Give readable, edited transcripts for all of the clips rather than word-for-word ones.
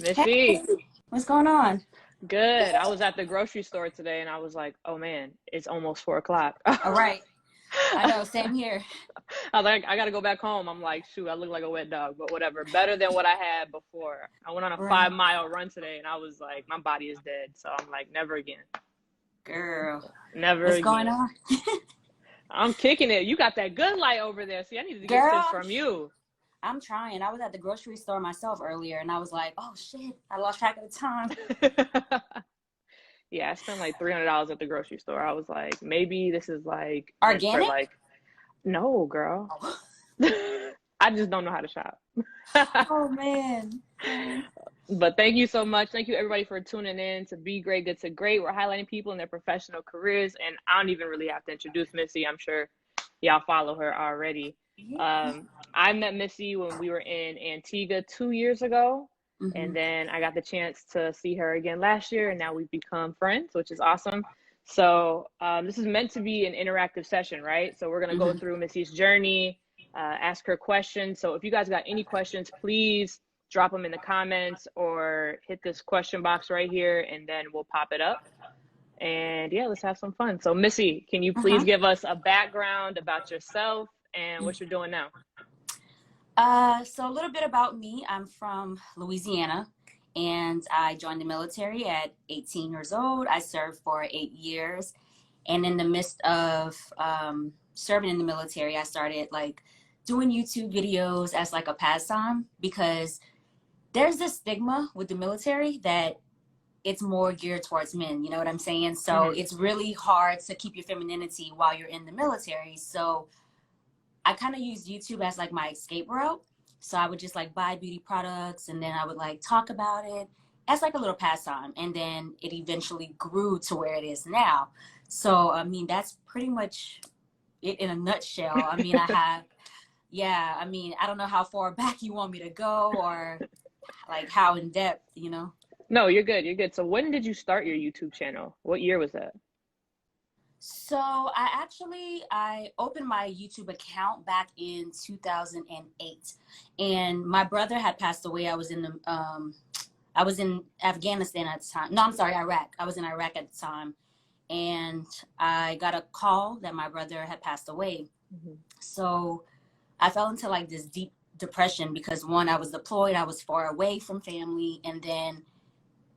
Missy, Hey, what's going on? good. I was at the grocery store today and I was like, oh man, it's almost 4 o'clock. All right. I know, same here. I was like, I gotta go back home. I'm like, shoot, I look like a wet dog, but whatever. Better than what I had before. I went on a Right. 5 mile run today and I was like, my body is dead. So I'm like, never again. Girl, Never what's going again. on? I'm kicking it. You got that good light over there. See, I needed to get Girl, tips from you. I'm trying. I was at the grocery store myself earlier and I was like, oh shit, I lost track of the time. Yeah, I spent like $300 at the grocery store. I was like, maybe this is like meant for Organic? like, no, girl. Oh, I just don't know how to shop. oh man. Oh. But thank you so much. Thank you everybody for tuning in to Be Great, Good to Great. We're highlighting people in their professional careers, and I don't even really have to introduce Missy. I'm sure y'all follow her already. Yeah. I met Missy when we were in Antigua 2 years ago, and Hmm. then I got the chance to see her again last year, and now we've become friends, which is awesome. So this is meant to be an interactive session, right? So we're gonna go Hmm. through Missy's journey, ask her questions. So if you guys got any questions, please drop them in the comments or hit this question box right here, and then we'll pop it up. And yeah, let's have some fun. So Missy, can you please Uh-huh. give us a background about yourself and what you're doing now? So a little bit about me. I'm from Louisiana and I joined the military at 18 years old. I served for 8 years. And in the midst of serving in the military, I started like doing YouTube videos as like a pastime because there's this stigma with the military that it's more geared towards men. You know what I'm saying? So Mm-hmm. it's really hard to keep your femininity while you're in the military. So I kind of used YouTube as like my escape route. So I would just like buy beauty products and then I would like talk about it as like a little pastime. And then it eventually grew to where it is now. So, I mean, that's pretty much it in a nutshell. I mean, yeah, I mean, I don't know how far back you want me to go or like how in depth, you know? No, you're good. You're good. So when did you start your YouTube channel? What year was that? So I opened my YouTube account back in 2008, and my brother had passed away. I was in Afghanistan at the time. No, I'm sorry, Iraq. I was in Iraq at the time, and I got a call that my brother had passed away. Mm-hmm. So I fell into like this deep depression because one, I was deployed, I was far away from family, and then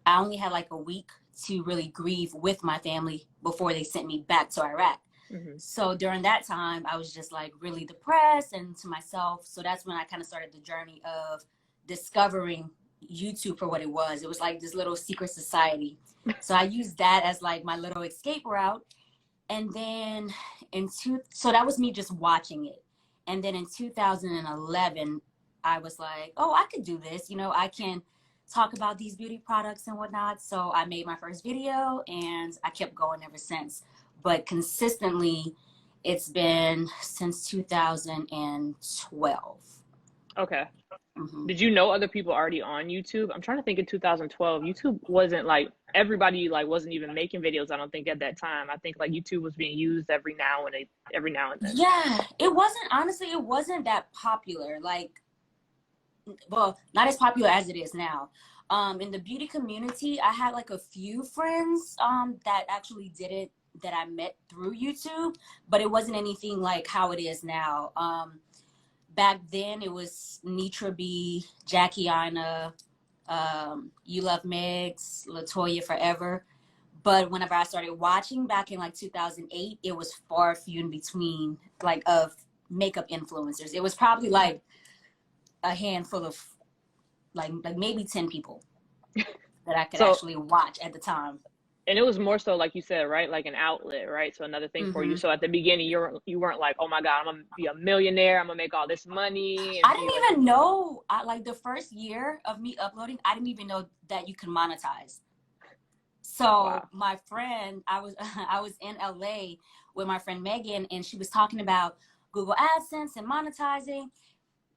I only had like a week to really grieve with my family before they sent me back to Iraq. Mm-hmm. So during that time, I was just like really depressed and to myself. So that's when I kind of started the journey of discovering YouTube for what it was. It was like this little secret society. So I used that as like my little escape route. And then so that was me just watching it. And then in 2011, I was like, oh, I could do this. You know, I can talk about these beauty products and whatnot. So I made my first video and I kept going ever since. But consistently, it's been since 2012. Okay. Mm-hmm. Did you know other people already on YouTube? I'm trying to think in 2012. YouTube wasn't like everybody like wasn't even making videos, I don't think at that time. I think like YouTube was being used every now and then. Yeah, it wasn't, honestly, it wasn't that popular. Like, well, not as popular as it is now. In the beauty community, I had like a few friends that actually did it that I met through YouTube, but it wasn't anything like how it is now. Back then, it was Nitra B, Jackie Aina, You Love Megs, Latoya Forever. But whenever I started watching back in like 2008, it was far few in between, like of makeup influencers. It was probably like a handful of like maybe 10 people that I could So, actually watch at the time. and it was more so like you said, right? Like an outlet, right? So another thing for you. Hmm. So at the beginning, you weren't like, oh my God, I'm gonna be a millionaire. I'm gonna make all this money and I be didn't like, even know, like the first year of me uploading, I didn't even know that you can monetize. So wow. my friend, I was in LA with my friend Megan, and she was talking about Google AdSense and monetizing,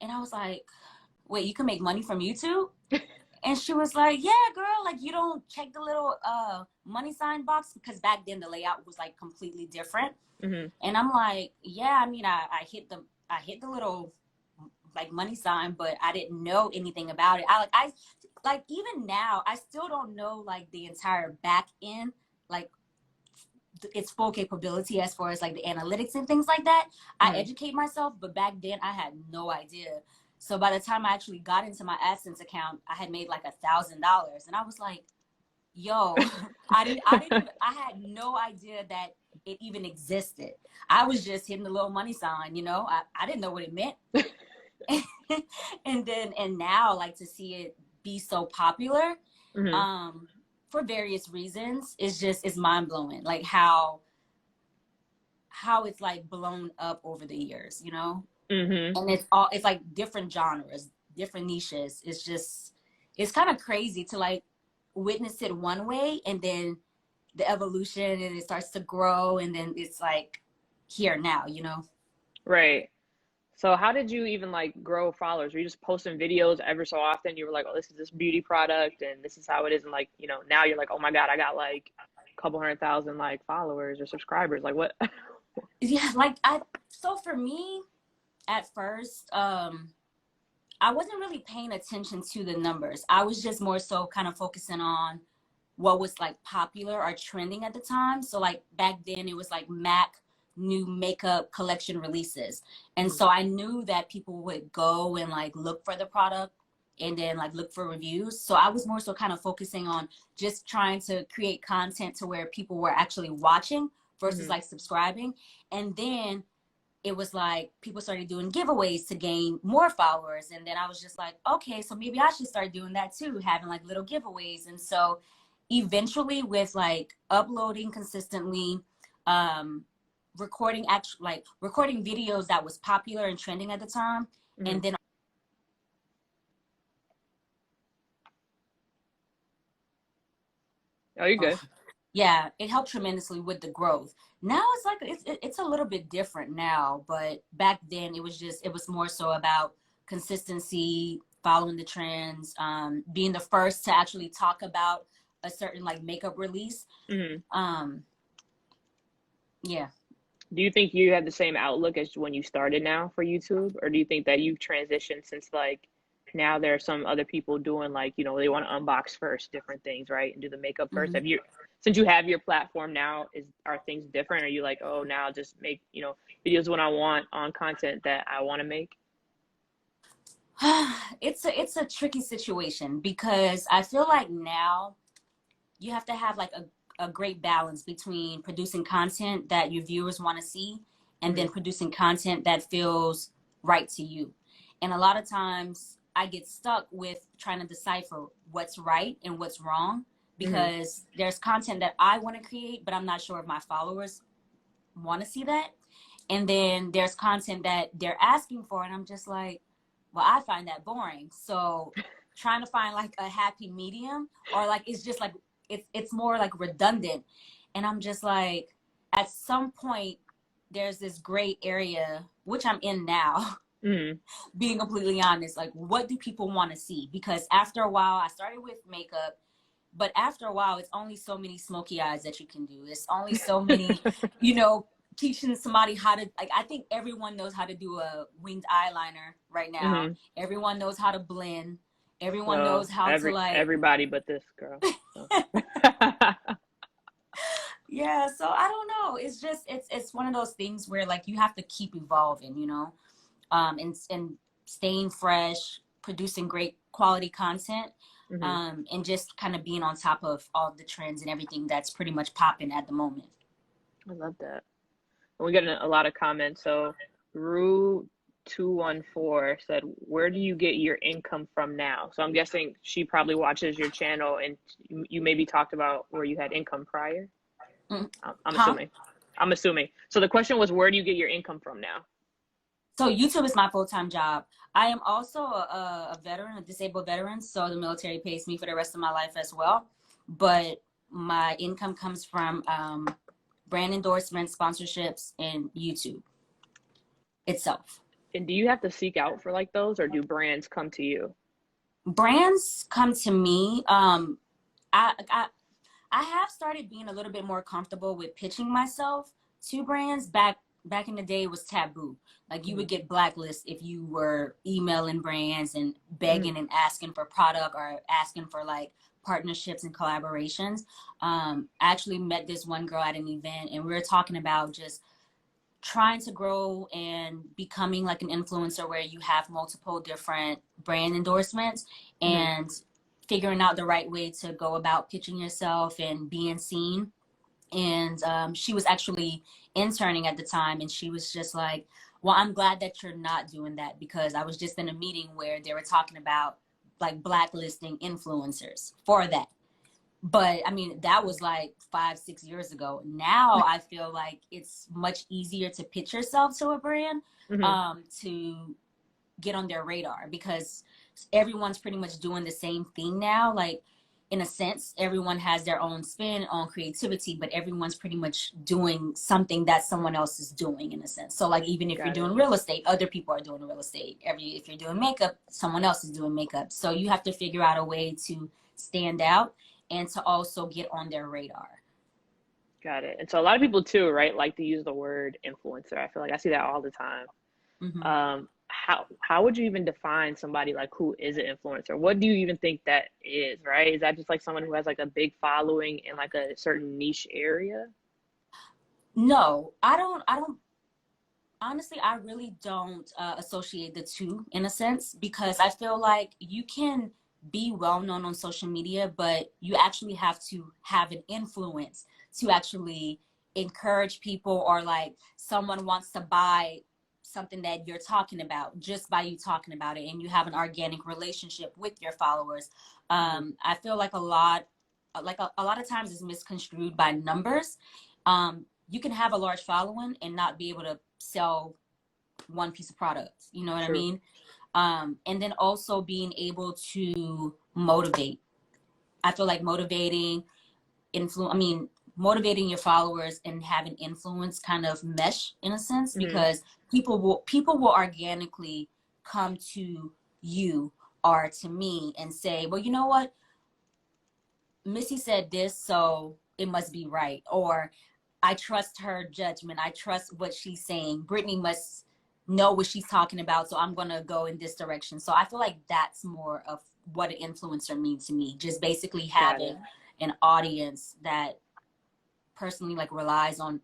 and I was like, "Wait, you can make money from YouTube?" And she was like, "Yeah, girl, like you don't check the little money sign box because back then the layout was like completely different." Hmm. And I'm like, "Yeah, I mean, I hit the little like money sign, but I didn't know anything about it. I like even now, I still don't know like the entire back end, like its full capability as far as like the analytics and things like that. I educate myself, but back then I had no idea. So by the time I actually got into my AdSense account, I had made like $1,000, and I was like, yo, I had no idea that it even existed. I was just hitting the little money sign, you know. I didn't know what it meant. and now, like, to see it be so popular, for various reasons, it's mind-blowing, like how it's like blown up over the years, you know. And it's like different genres, different niches. It's kind of crazy to like witness it one way, and then the evolution, and it starts to grow, and then it's like here now, you know. Right. So how did you even like grow followers? Were you just posting videos ever so often? You were like, oh, this is this beauty product and this is how it is. And like, you know, now you're like, oh my God, I got like a couple 100,000 like followers or subscribers. Like what? Yeah, like so for me at first, I wasn't really paying attention to the numbers. I was just more so kind of focusing on what was like popular or trending at the time. So like back then it was like MAC new makeup collection releases. And so I knew that people would go and like look for the product and then like look for reviews. So I was more so kind of focusing on just trying to create content to where people were actually watching versus like subscribing. And then it was like people started doing giveaways to gain more followers. And then I was just like, okay, so maybe I should start doing that too, having like little giveaways. And so eventually with like uploading consistently, recording videos that was popular and trending at the time, and then oh, you're good. Yeah, it helped tremendously with the growth. Now it's like it's a little bit different now, but back then it was more so about consistency, following the trends, being the first to actually talk about a certain like makeup release. Yeah. Do you think you have the same outlook as when you started now for YouTube? Or do you think that you've transitioned since like now there are some other people doing like, you know, they want to unbox first different things, right? And do the makeup first. Have you, since you have your platform now, are things different? Are you like, oh, now I'll just make, you know, videos when I want on content that I want to make? It's a tricky situation because I feel like now you have to have like a great balance between producing content that your viewers want to see and then producing content that feels right to you. And a lot of times I get stuck with trying to decipher what's right and what's wrong because there's content that I want to create, but I'm not sure if my followers want to see that. And then there's content that they're asking for, and I'm just like, well, I find that boring. So trying to find like a happy medium, or like it's just like it's more like redundant. And I'm just like, at some point there's this gray area, which I'm in now, being completely honest, like what do people want to see? Because after a while, I started with makeup, but after a while, it's only so many smoky eyes that you can do. It's only so many, you know, teaching somebody how to, like, I think everyone knows how to do a winged eyeliner right now. Everyone knows how to blend. Everyone knows how to like. Everybody but this girl. So. Yeah, so I don't know. It's just it's one of those things where like you have to keep evolving, you know, and staying fresh, producing great quality content, and just kind of being on top of all the trends and everything that's pretty much popping at the moment. I love that. We got a lot of comments. So Rue214 said, where do you get your income from now? So I'm guessing she probably watches your channel, and you maybe talked about where you had income prior. I'm assuming. So the question was, where do you get your income from now? So YouTube is my full-time job. I am also a veteran, a disabled veteran. So the military pays me for the rest of my life as well. But my income comes from brand endorsements, sponsorships, and YouTube itself. And do you have to seek out for like those, or do brands come to you? Brands come to me. I have started being a little bit more comfortable with pitching myself to brands. Back back in the day, it was taboo. Like you would get blacklisted if you were emailing brands and begging and asking for product or asking for like partnerships and collaborations. I actually met this one girl at an event, and we were talking about just trying to grow and becoming like an influencer where you have multiple different brand endorsements and figuring out the right way to go about pitching yourself and being seen. And she was actually interning at the time, and she was just like, well, I'm glad that you're not doing that, because I was just in a meeting where they were talking about like blacklisting influencers for that. But I mean, that was like 5-6 years ago. Now I feel like it's much easier to pitch yourself to a brand, to get on their radar, because everyone's pretty much doing the same thing now. Like, in a sense, everyone has their own spin on creativity, but everyone's pretty much doing something that someone else is doing, in a sense. So like, even if you're doing real estate, other people are doing real estate. If you're doing makeup, someone else is doing makeup. So you have to figure out a way to stand out and to also get on their radar. Got it. And so a lot of people too, right, like to use the word influencer. I feel like I see that all the time. How would you even define somebody like who is an influencer? What do you even think that is, right? Is that just like someone who has like a big following in like a certain niche area? No, I don't honestly, I really don't associate the two, in a sense, because I feel like you can be well known on social media, but you actually have to have an influence to actually encourage people, or like someone wants to buy something that you're talking about just by you talking about it, and you have an organic relationship with your followers. I feel like a lot of times it's misconstrued by numbers. You can have a large following and not be able to sell one piece of product, you know what I mean? And then also being able to motivate. I feel like motivating your followers and having influence kind of mesh, in a sense, because people will organically come to you or to me and say, well, you know what, Missy said this, so it must be right. Or I trust her judgment. I trust what she's saying. Brittany must know what she's talking about, so I'm gonna go in this direction. So I feel like that's more of what an influencer means to me. Just basically having an audience that personally like relies on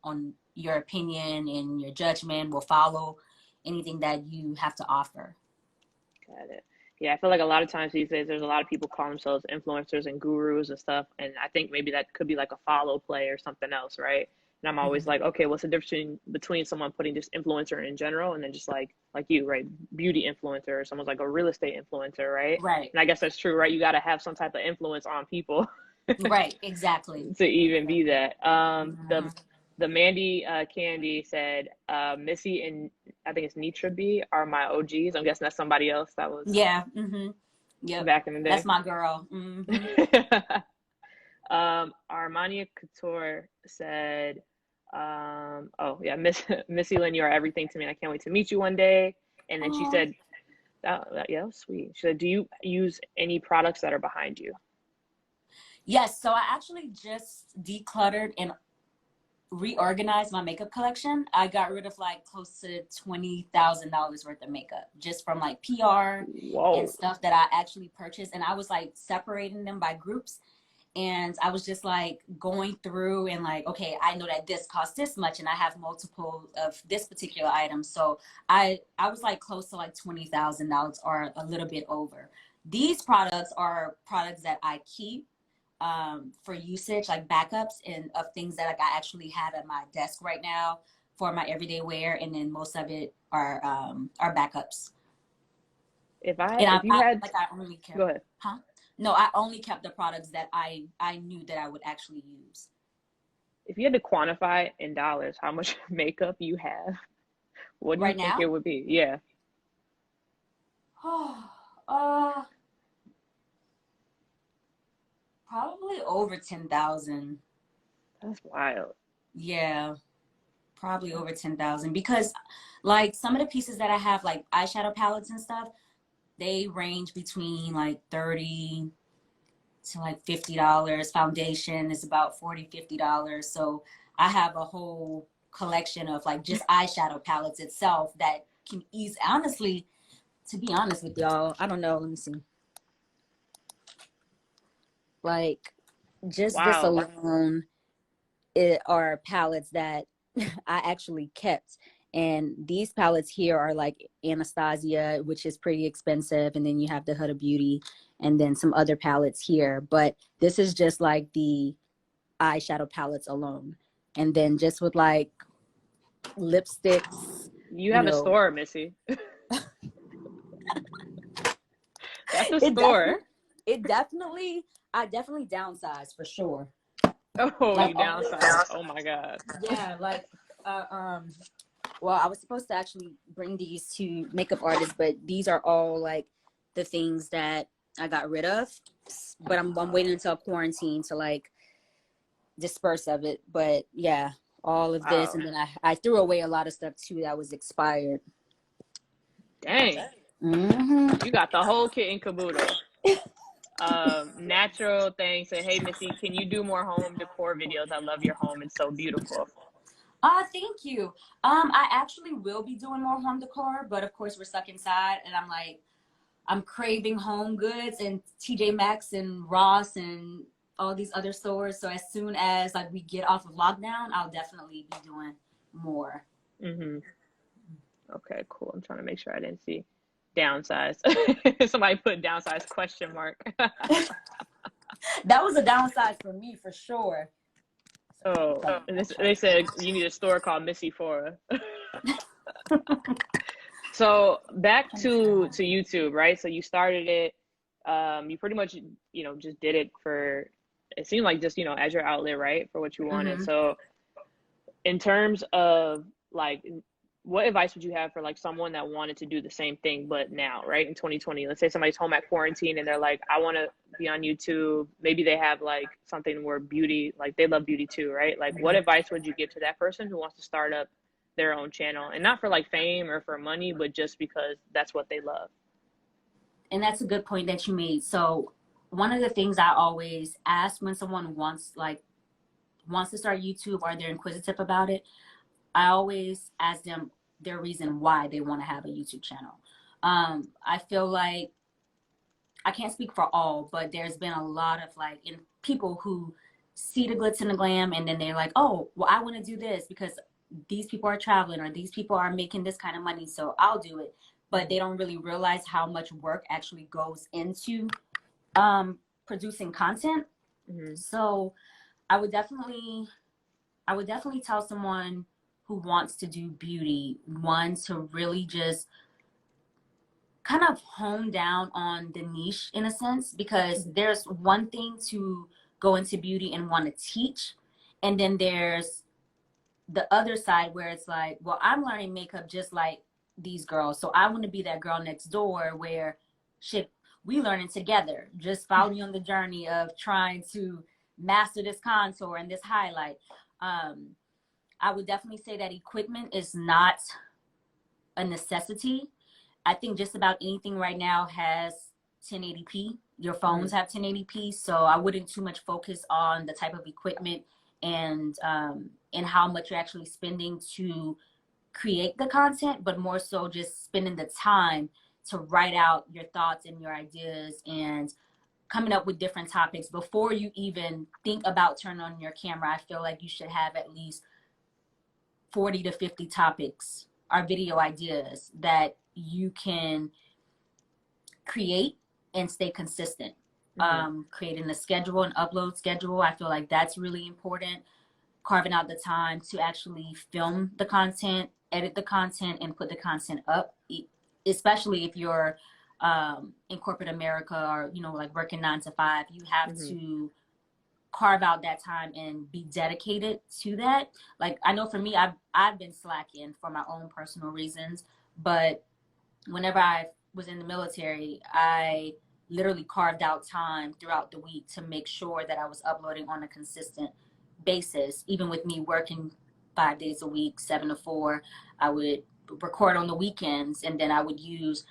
your opinion and your judgment, will follow anything that you have to offer. Got it. Yeah, I feel like a lot of times these days there's a lot of people call themselves influencers and gurus and stuff, and I think maybe that could be like a follow play or something else, right? And I'm always like, okay, what's the difference between someone putting just influencer in general and then just like you, right? Beauty influencer, or someone's like a real estate influencer, right? Right. And I guess that's true, right? You got to have some type of influence on people. Right, exactly. To even be that. The Mandy Candy said, Missy and I think it's Nitra B are my OGs. I'm guessing that's somebody else that was back in the day. That's my girl. Armania Couture said, Missy Lynn, you are everything to me, and I can't wait to meet you one day. And then she said, yeah, that was sweet. She said, do you use any products that are behind you? Yes, so I actually just decluttered and reorganized my makeup collection. I got rid of like close to $20,000 worth of makeup, just from like PR and stuff that I actually purchased. And I was like separating them by groups. And I was just like going through and like, okay, I know that this costs this much and I have multiple of this particular item. So I was like close to like $20,000 or a little bit over. These products are products that I keep for usage, like backups and of things that like I actually have at my desk right now for my everyday wear, and then most of it are backups. I only kept, go ahead. No, I only kept the products that I knew that I would actually use. If you had to quantify in dollars how much makeup you have, what do you think it would be? Yeah. Probably over 10,000. That's wild. Yeah, probably over 10,000, because like some of the pieces that I have, like eyeshadow palettes and stuff, they range between like $30 to like $50. Foundation is about $40, $50. So I have a whole collection of like just eyeshadow palettes itself that can ease, honestly, to be honest with y'all, I don't know, let me see. Like just this Wow. alone are palettes that I actually kept. And these palettes here are like Anastasia, which is pretty expensive. And then you have the Huda Beauty and then some other palettes here. But this is just like the eyeshadow palettes alone. And then just with like lipsticks, You have a store, Missy. That's a store. I definitely downsized for sure. Oh, Like, you downsized. Oh my God. Yeah, like, well, I was supposed to actually bring these to makeup artists, but these are all like the things that I got rid of. But I'm waiting until quarantine to like disperse of it. But yeah, all of this, and then I threw away a lot of stuff too that was expired. Dang. You got the whole kit and caboodle. Natural thing said, hey Missy, can you do more home decor videos? I love your home, it's so beautiful. Thank you. I actually will be doing more home decor, but of course we're stuck inside, and I'm craving home goods and TJ Maxx and Ross and all these other stores. So as soon as like we get off of lockdown, I'll definitely be doing more. Okay, cool. I'm trying to make sure I didn't see downsize. Somebody put downsize question mark. That was a downsize for me for sure. Oh, and they said you need a store called Missy Fora. So back to YouTube, right? So you started it. You pretty much, just did it for, it seemed like just, as your outlet, right? For what you wanted. So in terms of like, what advice would you have for like someone that wanted to do the same thing, but now, right? In 2020, let's say somebody's home at quarantine and they're like, I want to be on YouTube. Maybe they have like something where beauty, like they love beauty too, right? Like what advice would you give to that person who wants to start up their own channel, and not for like fame or for money, but just because that's what they love? And that's a good point that you made. So one of the things I always ask when someone wants to start YouTube or they're inquisitive about it, I always ask them their reason why they want to have a YouTube channel. I feel like, I can't speak for all, but there's been a lot of like people who see the glitz and the glam, and then they're like, oh, well, I want to do this because these people are traveling or these people are making this kind of money, so I'll do it. But they don't really realize how much work actually goes into producing content. So I would definitely tell someone who wants to do beauty, one, to really just kind of hone down on the niche in a sense, because there's one thing to go into beauty and want to teach, and then there's the other side where it's like, well, I'm learning makeup just like these girls, so I want to be that girl next door where shit, we learning together. Just follow me on the journey of trying to master this contour and this highlight. I would definitely say that equipment is not a necessity. I think just about anything right now has 1080p. Your phones have 1080p, so I wouldn't too much focus on the type of equipment and how much you're actually spending to create the content, but more so just spending the time to write out your thoughts and your ideas and coming up with different topics before you even think about turning on your camera. I feel like you should have at least 40 to 50 topics or video ideas that you can create and stay consistent. Creating a schedule, an upload schedule, I feel like that's really important. Carving out the time to actually film the content, edit the content, and put the content up, especially if you're in corporate America or, like working 9 to 5, you have to carve out that time and be dedicated to that. Like, I know for me, I've been slacking for my own personal reasons, but whenever I was in the military, I literally carved out time throughout the week to make sure that I was uploading on a consistent basis. Even with me working 5 days a week, 7 to 4, I would record on the weekends, and then I would use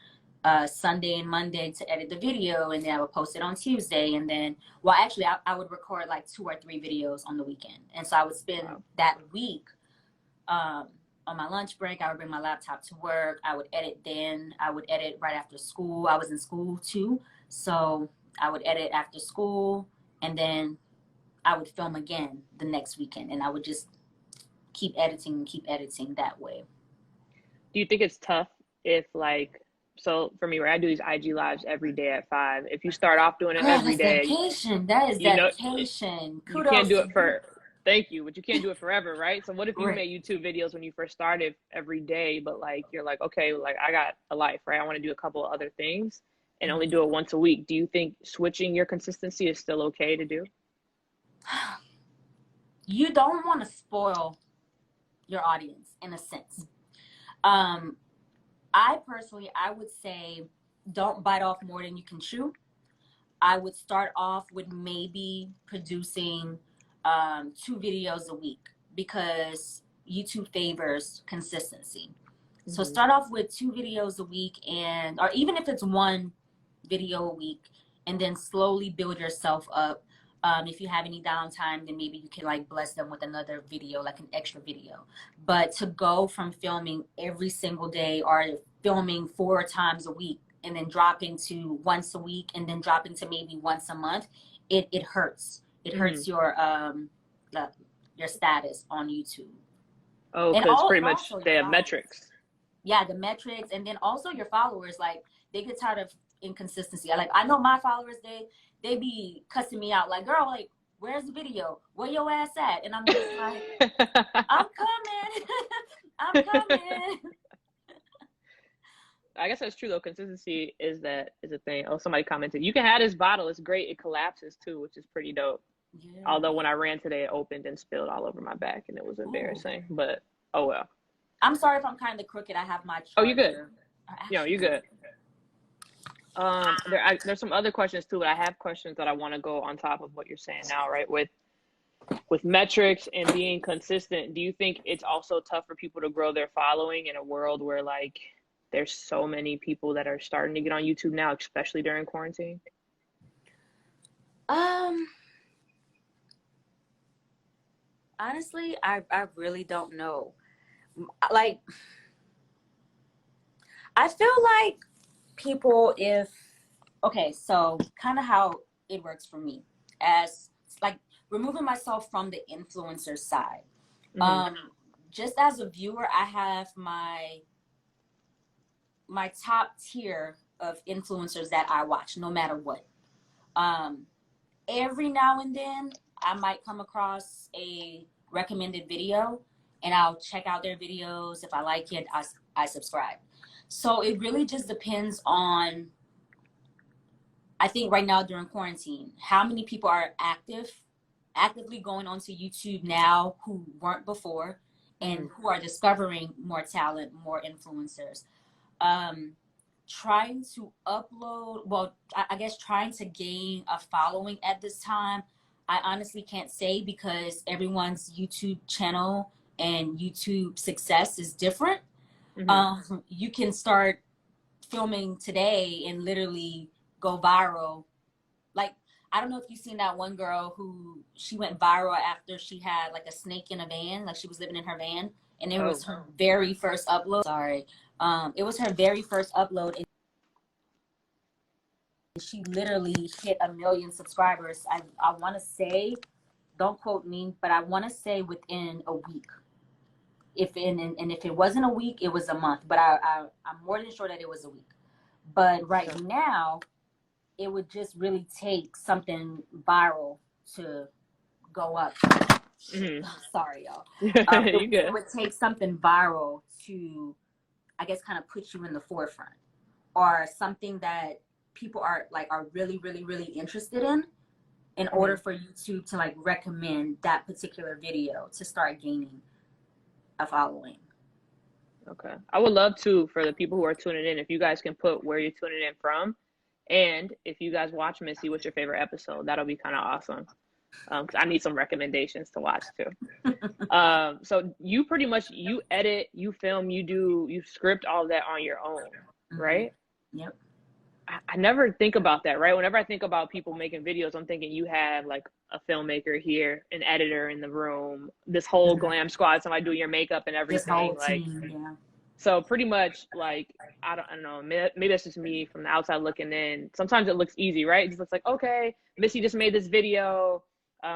Sunday and Monday to edit the video, and then I would post it on Tuesday. And then, well, actually, I would record like 2 or 3 videos on the weekend. And so I would spend that week On my lunch break, I would bring my laptop to work. I would edit then. I would edit right after school. I was in school too. So I would edit after school, and then I would film again the next weekend. And I would just keep editing that way. Do you think it's tough if like, so for me, where I do these IG lives every day at 5, if you start off doing it every day, dedication. That is dedication. You can't do it for, thank you, but you can't do it forever, right? So what if you made YouTube videos when you first started every day, but like, you're like, okay, like I got a life, right? I want to do a couple of other things and only do it once a week. Do you think switching your consistency is still okay to do? You don't want to spoil your audience in a sense. I personally, I would say don't bite off more than you can chew. I would start off with maybe producing 2 videos a week because YouTube favors consistency. Mm-hmm. So start off with 2 videos a week, and or even if it's 1 video a week, and then slowly build yourself up. If you have any downtime, then maybe you can like bless them with another video, like an extra video. But to go from filming every single day or filming 4 times a week and then dropping to once a week and then dropping to maybe once a month, it hurts. It hurts your status on YouTube. Oh, because pretty much they have metrics. Yeah, the metrics, and then also your followers, like they get tired of inconsistency. I know my followers, they be cussing me out like, girl, like, where's the video? Where your ass at? And I'm just like, I'm coming. I'm coming. I guess that's true though. Consistency is a thing. Oh, somebody commented, you can have this bottle. It's great. It collapses too, which is pretty dope. Yeah. Although when I ran today, it opened and spilled all over my back and it was embarrassing. Ooh. But oh well. I'm sorry if I'm kind of crooked. I have my charger. Oh, you good? You good. There's some other questions too, but I have questions that I want to go on top of what you're saying now, right? With metrics and being consistent, do you think it's also tough for people to grow their following in a world where like there's so many people that are starting to get on YouTube now, especially during quarantine? Honestly, I really don't know. Like, I feel like people, so kind of how it works for me as like removing myself from the influencer side. Mm-hmm. Just as a viewer, I have my top tier of influencers that I watch no matter what. Every now and then I might come across a recommended video and I'll check out their videos. If I like it, I subscribe. So it really just depends on, I think right now during quarantine, how many people are actively going onto YouTube now who weren't before and who are discovering more talent, more influencers. Trying to upload, I guess trying to gain a following at this time, I honestly can't say because everyone's YouTube channel and YouTube success is different. Mm-hmm. You can start filming today and literally go viral. Like, I don't know if you've seen that one girl who she went viral after she had like a snake in a van, like she was living in her van, and it was her very first upload. It was her very first upload, and she literally hit 1 million subscribers. I want to say, don't quote me, but I want to say within a week. If it wasn't a week, it was a month. But I'm more than sure that it was a week. But right now, it would just really take something viral to go up. Mm-hmm. Sorry, y'all. It would take something viral to, I guess, kind of put you in the forefront, or something that people are really, really, really interested in order for YouTube to like recommend that particular video to start gaining a following. Okay. I would love to, for the people who are tuning in, if you guys can put where you're tuning in from, and if you guys watch Missy, what's your favorite episode? That'll be kind of awesome. Because I need some recommendations to watch too. So you pretty much, you edit, you film, you script all of that on your own, right? Yep. I never think about that, right? Whenever I think about people making videos, I'm thinking you have like a filmmaker here, an editor in the room, this whole glam squad, somebody doing your makeup and This everything. whole Like, team, yeah. so pretty much like, I don't know, maybe that's just me from the outside looking in. Sometimes it looks easy, right? It just looks like, okay, Missy just made this video.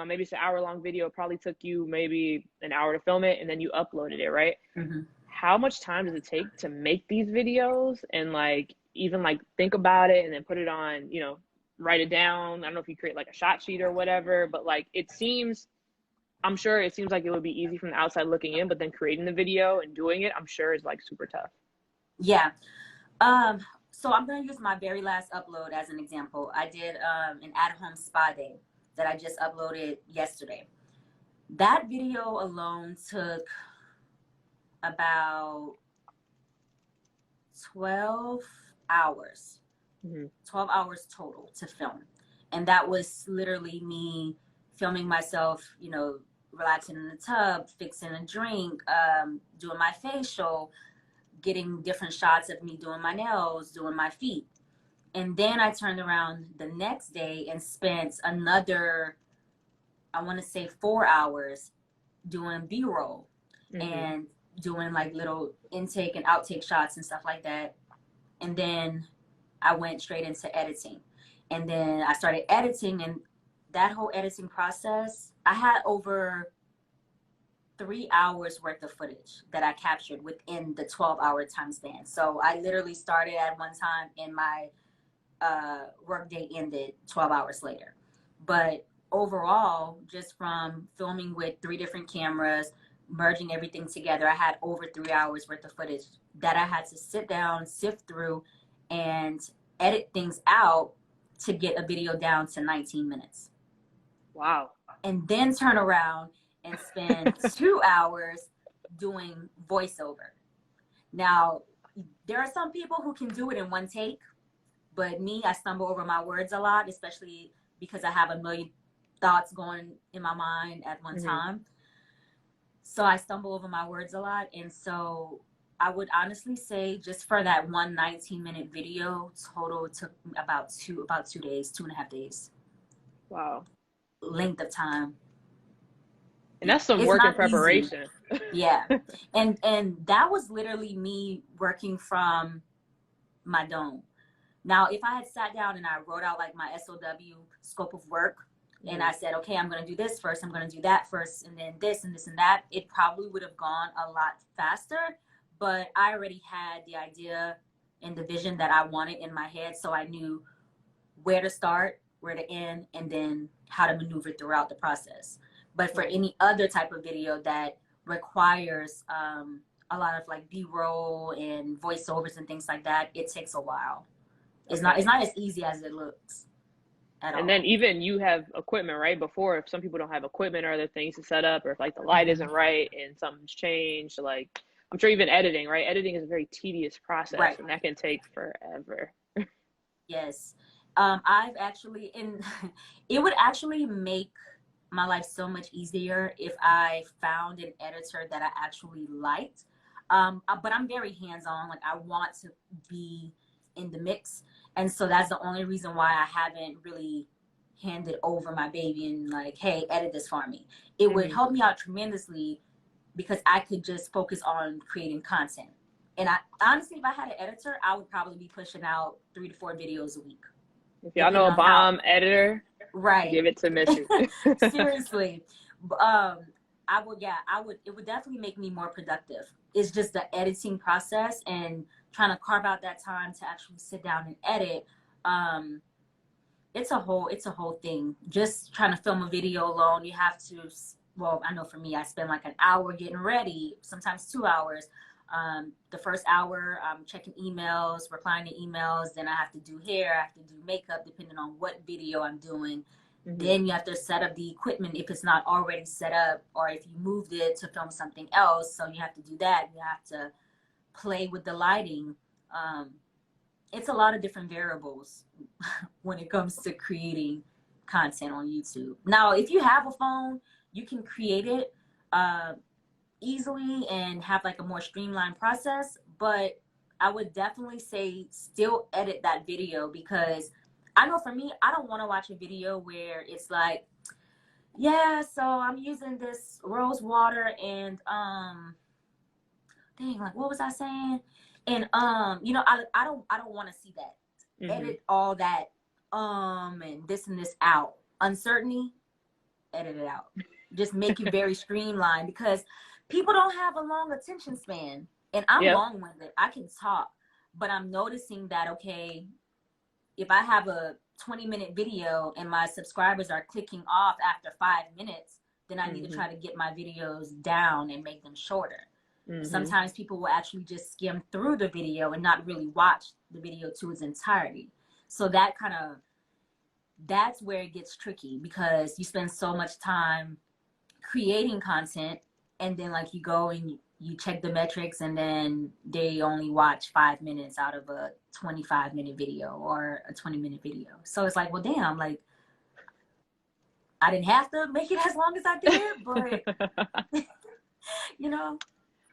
Maybe it's an hour-long video. It probably took you maybe an hour to film it, and then you uploaded it, right? Mm-hmm. How much time does it take to make these videos and like even like think about it and then put it on, you know, write it down? I don't know if you create like a shot sheet or whatever, but like I'm sure it seems like it would be easy from the outside looking in, but then creating the video and doing it, I'm sure is like super tough. Yeah. So I'm going to use my very last upload as an example. I did an at-home spa day that I just uploaded yesterday. That video alone took about 12 hours, 12 hours total to film. And that was literally me filming myself, you know, relaxing in the tub, fixing a drink, doing my facial, getting different shots of me doing my nails, doing my feet. And then I turned around the next day and spent another, I want to say 4 hours doing B-roll and doing like little intake and outtake shots and stuff like that. And then I went straight into editing. And then I started editing, and that whole editing process, I had over 3 hours worth of footage that I captured within the 12-hour time span. So I literally started at one time and my workday ended 12 hours later. But overall, just from filming with 3 different cameras, merging everything together, I had over 3 hours worth of footage that I had to sit down, sift through, and edit things out to get a video down to 19 minutes. Wow. And then turn around and spend 2 hours doing voiceover. Now, there are some people who can do it in one take, but me, I stumble over my words a lot, especially because I have a million thoughts going in my mind at one time. So I stumble over my words a lot. And so I would honestly say just for that one 19-minute video, total took about 2 days, 2.5 days. Wow. Length of time. And that's some work in preparation. Yeah. And that was literally me working from my dome. Now, if I had sat down and I wrote out like my SOW scope of work, and I said, okay, I'm going to do this first, I'm going to do that first, and then this and this and that, it probably would have gone a lot faster. But I already had the idea and the vision that I wanted in my head. So I knew where to start, where to end, and then how to maneuver throughout the process. But for any other type of video that requires a lot of like B-roll and voiceovers and things like that, it takes a while. It's not as easy as it looks. And then even you have equipment, right? Before, if some people don't have equipment or other things to set up, or if like the light isn't right and something's changed, like I'm sure even editing, right? Editing is a very tedious process, and that can take forever. Yes. I've actually, it would actually make my life so much easier if I found an editor that I actually liked. But I'm very hands-on. Like I want to be in the mix. And so that's the only reason why I haven't really handed over my baby and like, hey, edit this for me. It would help me out tremendously because I could just focus on creating content. And I honestly, if I had an editor, I would probably be pushing out 3 to 4 videos a week. If y'all know a bomb editor, right, give it to Missy. Seriously. It would definitely make me more productive. It's just the editing process and trying to carve out that time to actually sit down and edit. It's a whole thing. Just trying to film a video alone, you have to, well, I know for me, I spend like an hour getting ready, sometimes 2 hours. The first hour, I'm checking emails, replying to emails. Then I have to do hair, I have to do makeup, depending on what video I'm doing. Then you have to set up the equipment if it's not already set up, or if you moved it to film something else. So you have to do that. You have to play with the lighting. It's a lot of different variables when it comes to creating content on YouTube. Now, if you have a phone, you can create it easily and have like a more streamlined process. But I would definitely say still edit that video, because I know for me, I don't want to watch a video where it's like, yeah, so I'm using this rose water and dang, like what was I saying? And you know, I don't want to see that. Edit all that and this out. Uncertainty, edit it out. Just make it very streamlined, because people don't have a long attention span. And I'm long-winded. I can talk, but I'm noticing that, okay, if I have a 20-minute video and my subscribers are clicking off after 5 minutes, then I need to try to get my videos down and make them shorter. Sometimes people will actually just skim through the video and not really watch the video to its entirety. So that's where it gets tricky, because you spend so much time creating content, and then like you go and you check the metrics, and then they only watch 5 minutes out of a 25-minute video or a 20-minute video. So it's like, well, damn, like I didn't have to make it as long as I did, but you know.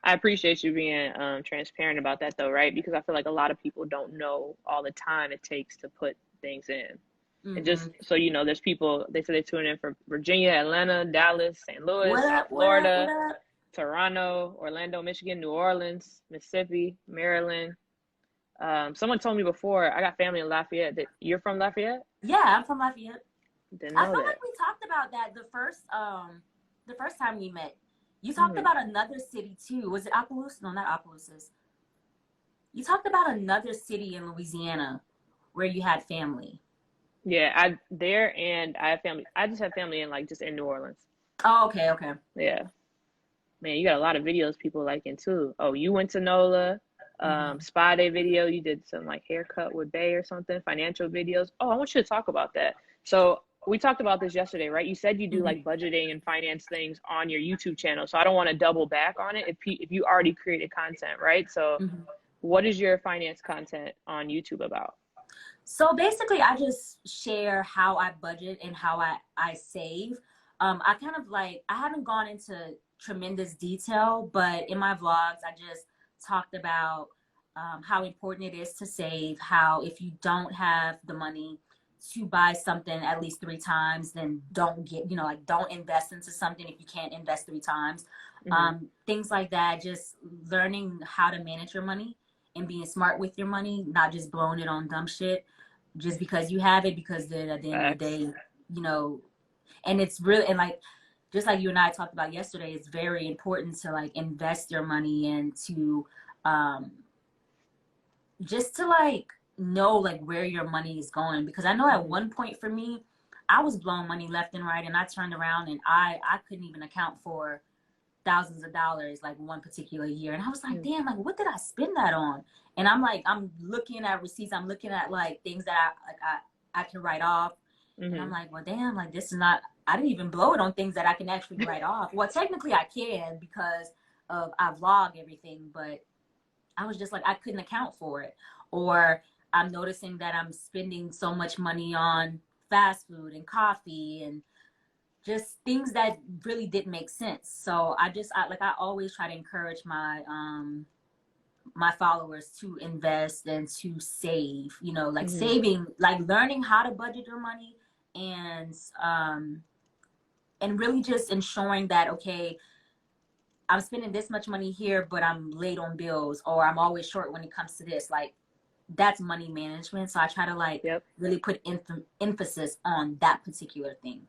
I appreciate you being transparent about that, though, right? Because I feel like a lot of people don't know all the time it takes to put things in. And just so you know, there's people, they say they tune in from Virginia, Atlanta, Dallas, St. Louis, Florida, Toronto, Orlando, Michigan, New Orleans, Mississippi, Maryland. Someone told me before, I got family in Lafayette. That you're from Lafayette? Yeah, I'm from Lafayette. Didn't know I feel that. like we talked about that the first time we met. You talked about another city too. Was it Opelousas? No, not Opelousas. You talked about another city in Louisiana where you had family. Yeah, I have family. I just have family just in New Orleans. Oh, okay. Yeah. Man, you got a lot of videos people liking too. Oh, you went to NOLA, spa day video. You did some haircut with Bay or something, financial videos. Oh, I want you to talk about that. So we talked about this yesterday, right? You said you do budgeting and finance things on your YouTube channel. So I don't want to double back on it if you already created content, right? So what is your finance content on YouTube about? So basically, I just share how I budget and how I save. I kind of I haven't gone into tremendous detail, but in my vlogs, I just talked about how important it is to save, how if you don't have the money to buy something at least 3 times, then don't don't invest into something if you can't invest 3 times. Things like that, just learning how to manage your money and being smart with your money, not just blowing it on dumb shit just because you have it, because then at the end of the day, and it's really, and just like you and I talked about yesterday, it's very important to invest your money and to just to know where your money is going. Because I know at one point for me, I was blowing money left and right, and I turned around and I couldn't even account for thousands of dollars one particular year, and I was like, damn, what did I spend that on? And I'm looking at receipts, I'm looking at things that I can write off, and I'm like, well, damn, this is not, I didn't even blow it on things that I can actually write off. Well, technically I can, because of I vlog everything, but I was just I couldn't account for it. Or I'm noticing that I'm spending so much money on fast food and coffee and just things that really didn't make sense. So I always try to encourage my my followers to invest and to save, saving, learning how to budget your money, and really just ensuring that, okay, I'm spending this much money here, but I'm late on bills, or I'm always short when it comes to this. That's money management. So I try to really put emphasis on that particular thing.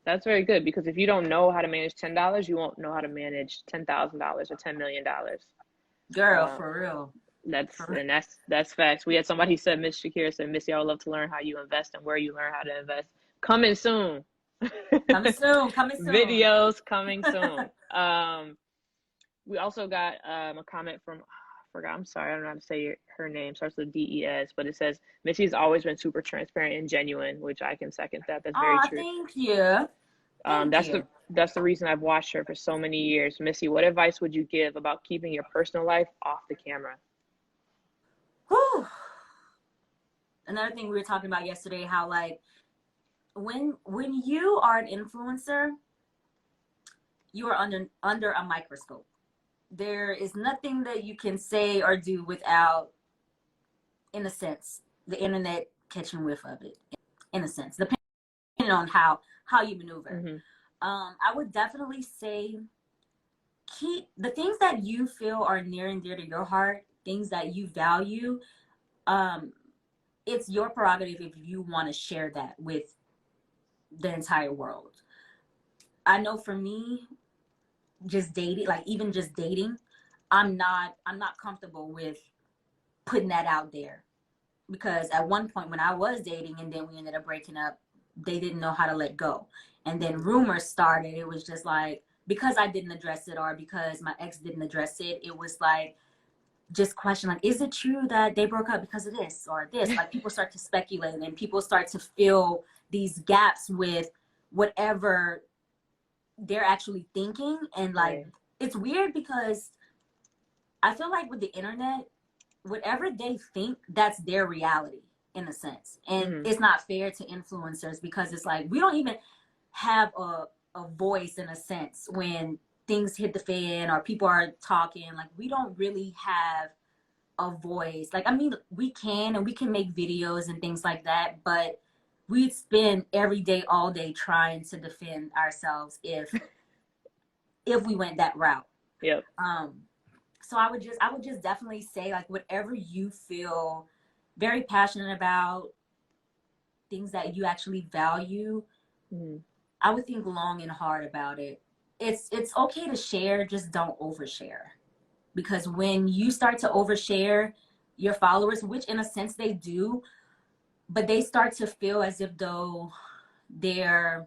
That's very good, because if you don't know how to manage $10, you won't know how to manage $10,000 or $10 million. Girl, for real. That's facts. We had somebody said, Miss Shakira said, Missy, I would love to learn how you invest and where you learn how to invest. Coming soon. Coming soon. Videos coming soon. We also got a comment from, I'm sorry, I don't know how to say her name. Starts with DES, but it says Missy's always been super transparent and genuine, which I can second that. That's very true. Thank you. That's the reason I've watched her for so many years. Missy, what advice would you give about keeping your personal life off the camera? Whew. Another thing we were talking about yesterday, how when you are an influencer, you are under a microscope. there is nothing that you can say or do without, in a sense, the internet catching whiff of it, in a sense, depending on how you maneuver. Mm-hmm. I would definitely say keep the things that you feel are near and dear to your heart, things that you value. It's your prerogative if you want to share that with the entire world. I know for me, just dating, like even just dating, I'm not comfortable with putting that out there, because at one point when I was dating and then we ended up breaking up, they didn't know how to let go. And then rumors started. It was just like, because I didn't address it, or because my ex didn't address it, it was like, just question, like, is it true that they broke up because of this or this? Like, people start to speculate and people start to fill these gaps with whatever they're actually thinking. And like, Right. it's weird because I feel like with the internet, whatever they think, that's their reality in a sense. And Mm-hmm. it's not fair to influencers, because it's like, we don't even have a voice in a sense when things hit the fan or people are talking. Like, we don't really have a voice. Like, I mean, we can, and we can make videos and things like that, but we'd spend every day, all day trying to defend ourselves if we went that route. Yep. So I would just definitely say, like, whatever you feel very passionate about, things that you actually value, Mm-hmm. I would think long and hard about it. It's okay to share, just don't overshare. Because when you start to overshare, your followers, which in a sense they do, but they start to feel as if though they're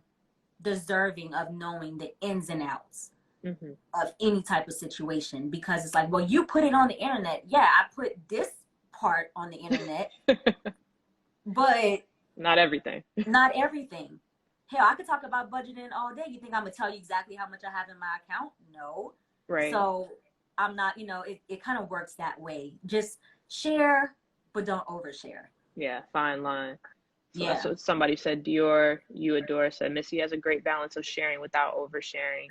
deserving of knowing the ins and outs Mm-hmm. of any type of situation. Because it's like, well, you put it on the internet. Yeah, I put this part on the internet, but Not everything. not everything. Hell, I could talk about budgeting all day. You think I'm gonna tell you exactly how much I have in my account? No. Right. So I'm not, it kind of works that way. Just share, but don't overshare. Yeah, fine line. So that's Yeah. what somebody said. Dior, you adore, said Missy has a great balance of sharing without oversharing.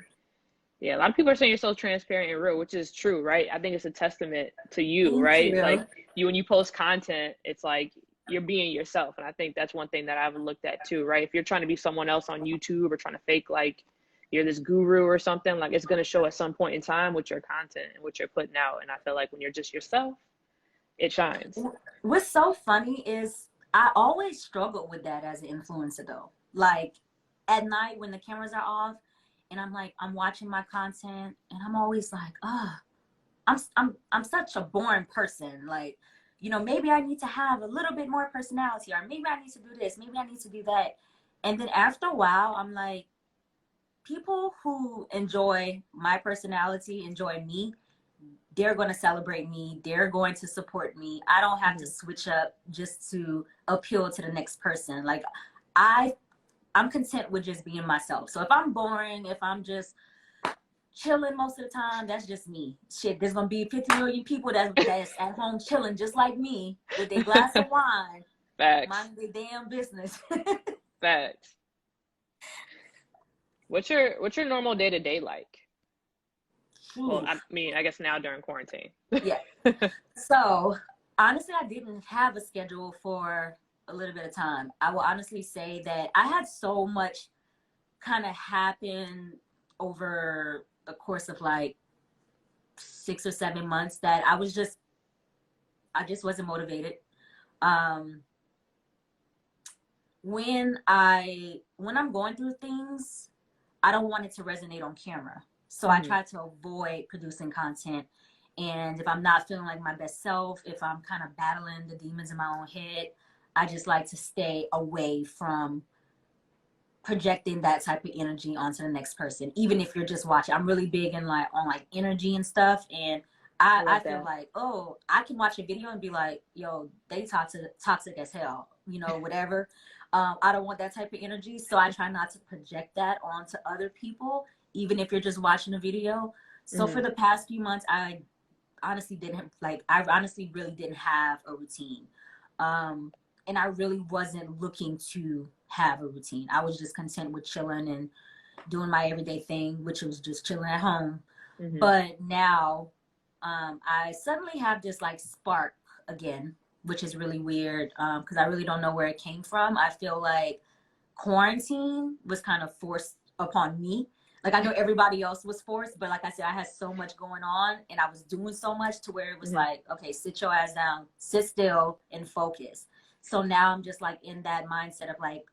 Yeah, a lot of people are saying you're so transparent and real, which is true, right? I think it's a testament to you, Thank right? you. Like, you, when you post content, it's like you're being yourself. And I think that's one thing that I've looked at too, right? If you're trying to be someone else on YouTube or trying to fake like you're this guru or something, like, it's going to show at some point in time with your content and what you're putting out. And I feel like when you're just yourself, it shines. What's so funny is I always struggled with that as an influencer though. Like, at night when the cameras are off and I'm watching my content and I'm always like, I'm such a boring person. Like, maybe I need to have a little bit more personality, or maybe I need to do this, maybe I need to do that. And then after a while, I'm like, people who enjoy my personality, enjoy me, they're going to celebrate me. They're going to support me. I don't have to Mm-hmm. switch up just to appeal to the next person. Like, I'm content with just being myself. So if I'm boring, if I'm just chilling most of the time, that's just me. Shit, there's gonna be 50 million people that's at home chilling just like me with a glass of wine, Facts. minding their damn business. Facts. What's your normal day to day like? Well, I Oof. mean, I guess now during quarantine. Yeah. So honestly, I didn't have a schedule for a little bit of time. I will honestly say that I had so much kind of happen over the course of like 6 or 7 months that I just wasn't motivated. Um, when I'm going through things, I don't want it to resonate on camera. So I Mm-hmm. try to avoid producing content. And if I'm not feeling like my best self, if I'm kind of battling the demons in my own head, I just like to stay away from projecting that type of energy onto the next person. Even if you're just watching, I'm really big in on energy and stuff. And I I love feel that. like, oh, I can watch a video and be like, yo, they toxic as hell, whatever. I don't want that type of energy. So I try not to project that onto other people, even if you're just watching a video. So Mm-hmm. for the past few months, I honestly really didn't have a routine. And I really wasn't looking to have a routine. I was just content with chilling and doing my everyday thing, which was just chilling at home. But now I suddenly have this like spark again, which is really weird because I really don't know where it came from. I feel like quarantine was kind of forced upon me. Like I know everybody else was forced, but like I said, I had so much going on and I was doing so much to where it was like, okay, sit your ass down, sit still and focus. So now I'm just like in that mindset of like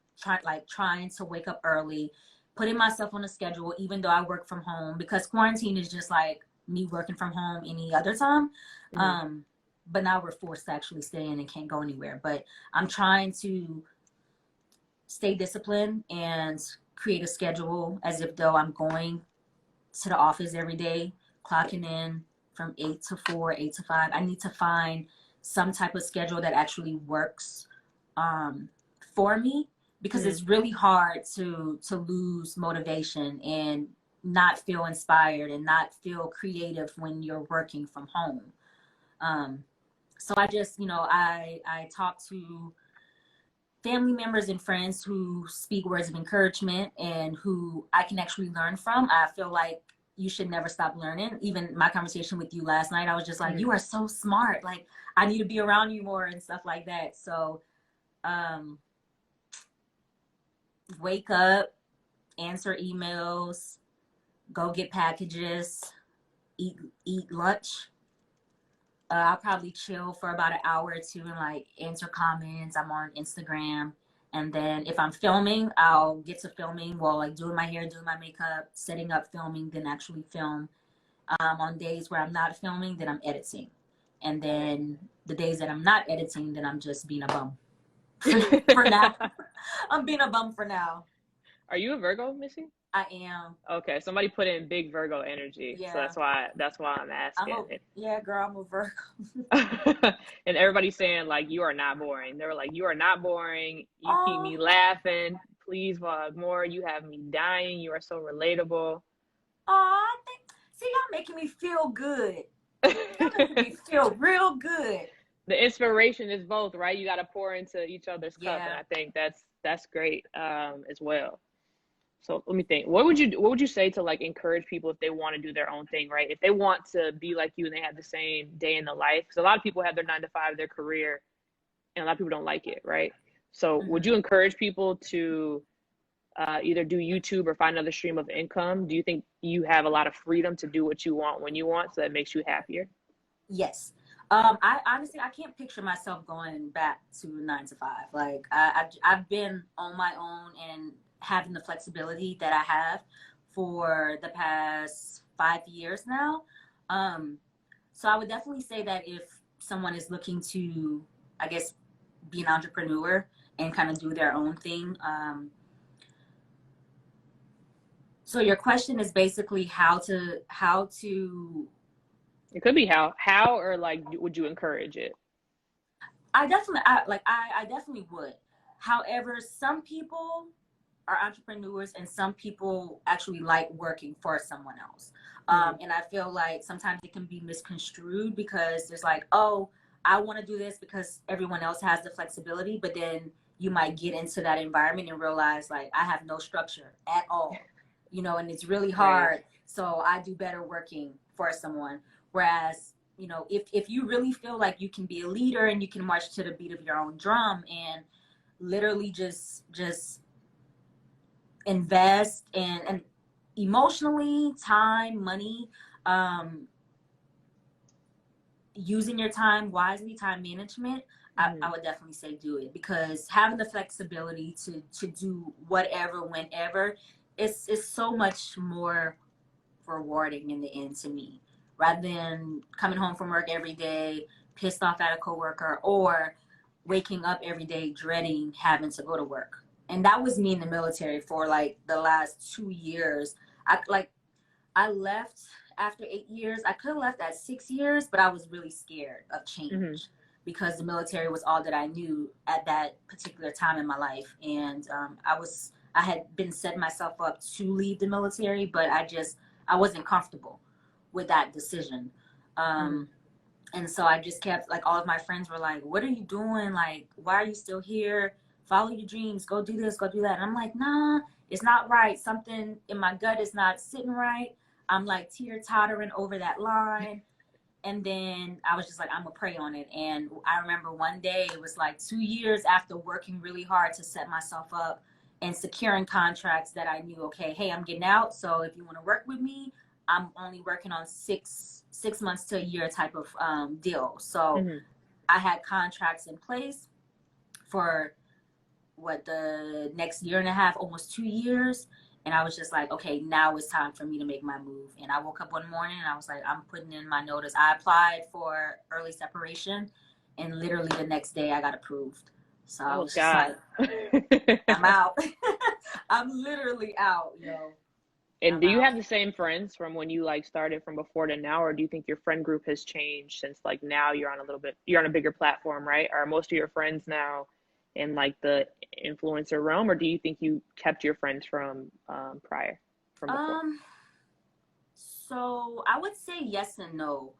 trying to wake up early, putting myself on a schedule, even though I work from home, because quarantine is just like me working from home any other time. But now we're forced to actually stay in and can't go anywhere. But I'm trying to stay disciplined and create a schedule as if though I'm going to the office every day, clocking in from 8 to 4, 8 to 5. I need to find some type of schedule that actually works for me, because it's really hard to lose motivation and not feel inspired and not feel creative when you're working from home. So I just, I talk to family members and friends who speak words of encouragement and who I can actually learn from. I feel like you should never stop learning. Even my conversation with you last night, I was just like, you are so smart. Like, I need to be around you more and stuff like that. So, wake up, answer emails, go get packages, eat lunch. I'll probably chill for about an hour or two and like answer comments. I'm on Instagram. And then if I'm filming, I'll get to filming while like doing my hair, doing my makeup, setting up filming, then actually film. On days where I'm not filming, then I'm editing. And then the days that I'm not editing, then I'm just being a bum. For now. I'm being a bum for now. Are you a Virgo, Missy? I am. Okay, somebody put in big Virgo energy, so that's why I'm asking. Yeah, girl, I'm a Virgo. And everybody's saying like you are not boring. They were like, you are not boring. You keep me laughing. Please vlog more. You have me dying. You are so relatable. See, y'all making me feel good. Y'all making me feel real good. The inspiration is both, right? You got to pour into each other's cup, and I think that's great as well. So let me think. What would you say to like encourage people if they want to do their own thing, right? If they want to be like you and they have the same day in the life, because a lot of people have their 9 to 5, their career, and a lot of people don't like it, right? So would you encourage people to either do YouTube or find another stream of income? Do you think you have a lot of freedom to do what you want when you want, so that makes you happier? Yes. I honestly, I can't picture myself going back to 9 to 5. Like I've been on my own and having the flexibility that I have for the past 5 years now. So I would definitely say that if someone is looking to, I guess, be an entrepreneur and kind of do their own thing. So your question is basically how to. It could be how or like, would you encourage it? I definitely would. However, some people are entrepreneurs and some people actually like working for someone else. And I feel like sometimes it can be misconstrued because there's like, oh, I want to do this because everyone else has the flexibility, but then you might get into that environment and realize like I have no structure at all, and it's really hard. Right. So I do better working for someone. Whereas, if you really feel like you can be a leader and you can march to the beat of your own drum and literally just invest and emotionally, time, money, using your time wisely, time management, I would definitely say do it, because having the flexibility to do whatever, whenever, it's so much more rewarding in the end to me, rather than coming home from work every day, pissed off at a coworker, or waking up every day dreading having to go to work. And that was me in the military for like the last 2 years. I left after 8 years. I could have left at 6 years, but I was really scared of change because the military was all that I knew at that particular time in my life. And I had been setting myself up to leave the military, but I wasn't comfortable with that decision. And so I just kept, like, all of my friends were like, what are you doing? Like, why are you still here? Follow your dreams, go do this, go do that. And I'm like, nah, it's not right. Something in my gut is not sitting right. I'm like teeter-tottering over that line. And then I was just like, I'm gonna pray on it. And I remember one day, it was like 2 years after working really hard to set myself up and securing contracts that I knew, okay, hey, I'm getting out. So if you want to work with me, I'm only working on six months to a year type of deal. So I had contracts in place for the next year and a half, almost 2 years. And I was just like, okay, now it's time for me to make my move. And I woke up one morning and I was like, I'm putting in my notice. I applied for early separation, and literally the next day I got approved. So I was just like, I'm out. I'm literally out, And I'm do you out. have the same friends from when you like started from before to now, or do you think your friend group has changed since like now you're on a bigger platform, right? Are most of your friends now in like the influencer realm, or do you think you kept your friends from prior, from before? So I would say yes and no.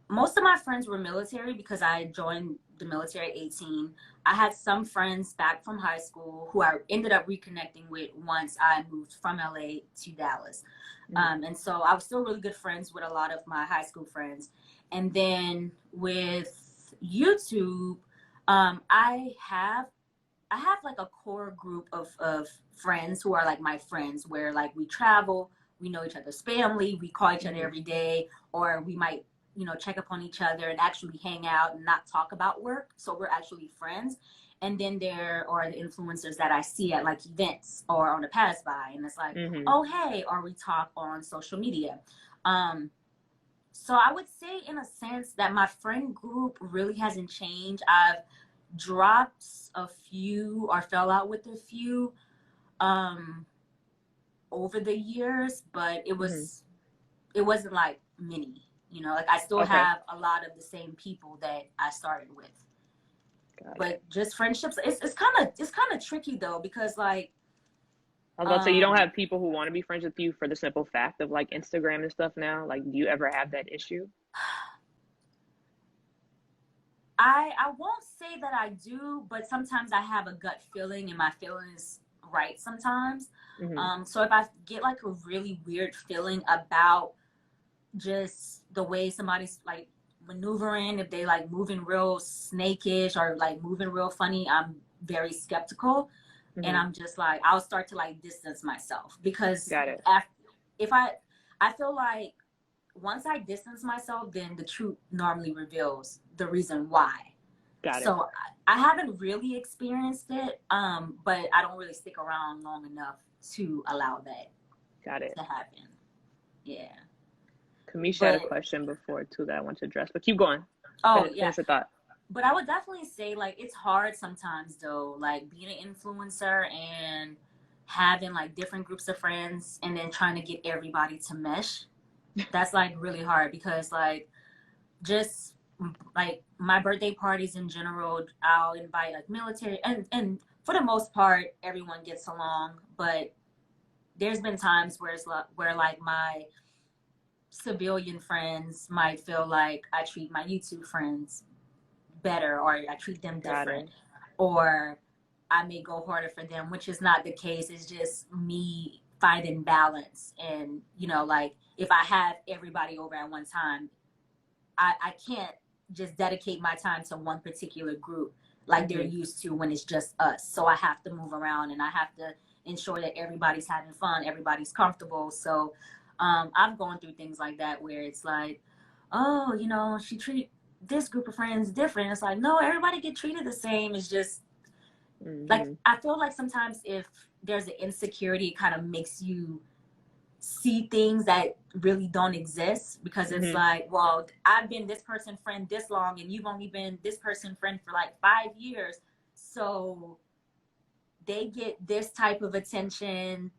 Most of my friends were military because I joined the military at 18. I had some friends back from high school who I ended up reconnecting with once I moved from LA to Dallas. And so I was still really good friends with a lot of my high school friends. And then with YouTube, I have like a core group of friends who are like my friends, where like we travel, we know each other's family, we call each other every day, or we might check up on each other and actually hang out and not talk about work. So we're actually friends. And then there are the influencers that I see at like events or on a pass by, and it's like, oh hey, or we talk on social media. So I would say in a sense that my friend group really hasn't changed. I've dropped a few or fell out with a few over the years, but it wasn't like many. Like I still have a lot of the same people that I started with. But just friendships, it's kind of tricky though, because like I was about to say, you don't have people who want to be friends with you for the simple fact of like Instagram and stuff now. Like, do you ever have that issue? I won't say that I do, but sometimes I have a gut feeling, and my feeling is right sometimes. So if I get like a really weird feeling about just the way somebody's like maneuvering, if they like moving real snakish or like moving real funny, I'm very skeptical. And I'm just like, I'll start to like distance myself, because if I feel like once I distance myself, then the truth normally reveals the reason why. So I haven't really experienced it, but I don't really stick around long enough to allow that to happen. Yeah. Kamisha had a question before too that I want to address, but keep going. Finish the thought. But I would definitely say like it's hard sometimes though, like being an influencer and having like different groups of friends and then trying to get everybody to mesh. That's like really hard, because like just like my birthday parties in general, I'll invite like military, and for the most part everyone gets along, but there's been times where like my civilian friends might feel like I treat my YouTube friends better, or I treat them different, or I may go harder for them, which is not the case. It's just me finding balance. And like if I have everybody over at one time, I can't just dedicate my time to one particular group like they're used to when it's just us. So I have to move around, and I have to ensure that everybody's having fun, everybody's comfortable. So I've gone through things like that where it's like, oh, she treat this group of friends different. It's like, no, everybody get treated the same. It's just like, I feel like sometimes if there's an insecurity, it kind of makes you see things that really don't exist, because it's like, well, I've been this person friend this long, and you've only been this person friend for like 5 years. So they get this type of attention,